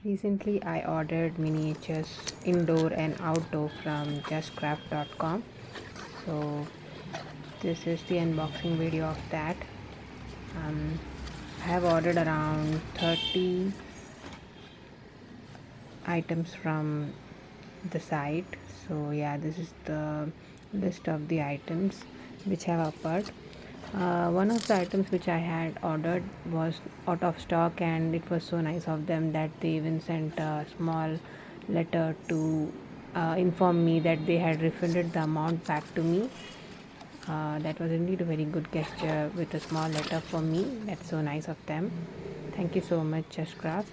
Recently, I ordered miniatures indoor and outdoor from justcraft.com. So, this is the unboxing video of that. Um, I have ordered around 30 items from the site. So, yeah, this is the list of the items which have appeared. One of the items which I had ordered was out of stock, and it was so nice of them that they even sent a small letter to inform me that they had refunded the amount back to me. That was indeed a very good gesture with a small letter for me. That's so nice of them. Thank you so much, Justcraft.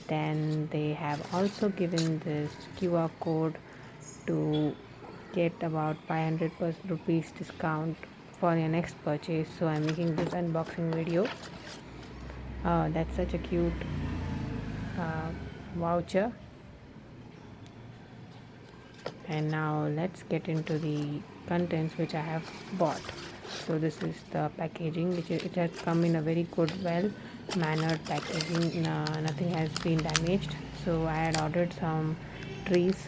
Then they have also given this QR code to get about 500 rupees discount for your next purchase. So I'm making this unboxing video. That's such a cute uh, voucher. And now let's get into the contents which I have bought. So this is the packaging, which it has come in a very good, well mannered packaging. Nothing has been damaged. So I had ordered some trees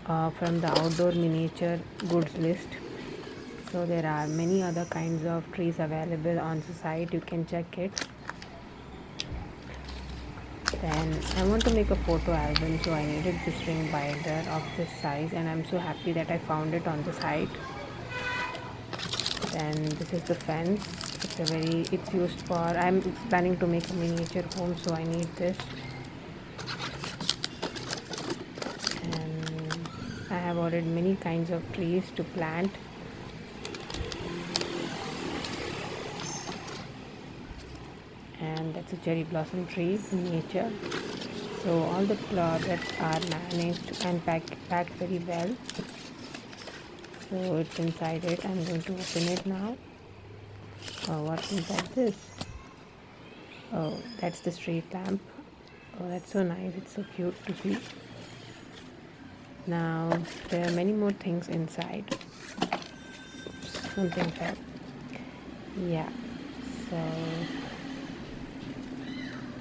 from the outdoor miniature goods list. So there are many other kinds of trees available on the site. You can check it. Then I want to make a photo album, so I needed this ring binder of this size, and I'm so happy that I found it on the site. Then this is the fence. It's used for, I'm planning to make a miniature home, so I need this. And I have ordered many kinds of trees to plant. And that's a cherry blossom tree miniature. So all the products are managed and packed very well. So it's inside it. I'm going to open it now. Oh, what's inside this? Oh, that's the street lamp. Oh, that's so nice. It's so cute to see. Now there are many more things inside. Oops, something fell. Yeah. So,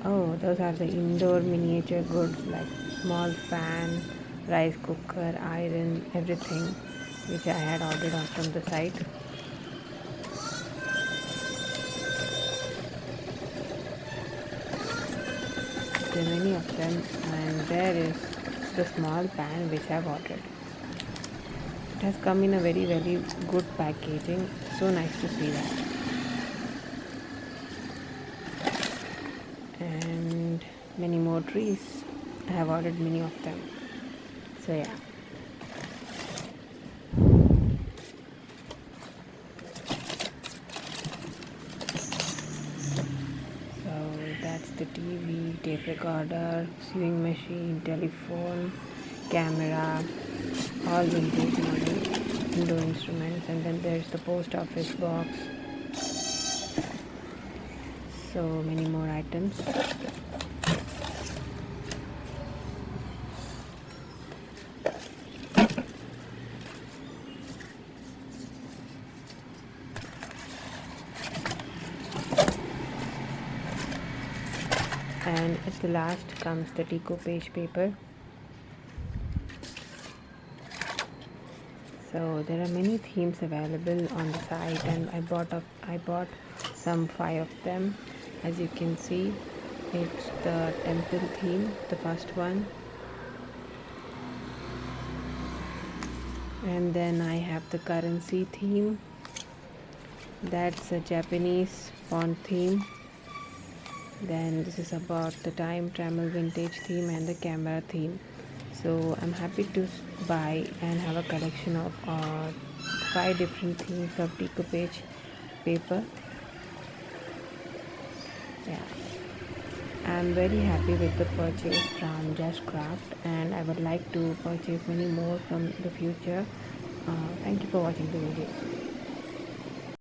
oh, those are the indoor miniature goods like small fan, rice cooker, iron, everything which I had ordered on from the site. There are many of them, and there is the small pan which I have ordered. It has come in a very good packaging. So nice to see that. And many more trees. I have ordered many of them. So yeah. So that's the TV, tape recorder, sewing machine, telephone, camera, all vintage model indoor instruments, and then there's the post office box. So many more items. And at the last comes the deco page paper. So there are many themes available on the site, and I bought some 5 of them. As you can see, it's the temple theme, the first one, and then I have the currency theme. That's a Japanese font theme. Then this is about the time travel vintage theme and the camera theme. So I'm happy to buy and have a collection of 5 different themes of deco page paper. Yeah, I'm very happy with the purchase from JustCraft, and I would like to purchase many more from the future. Thank you for watching the video.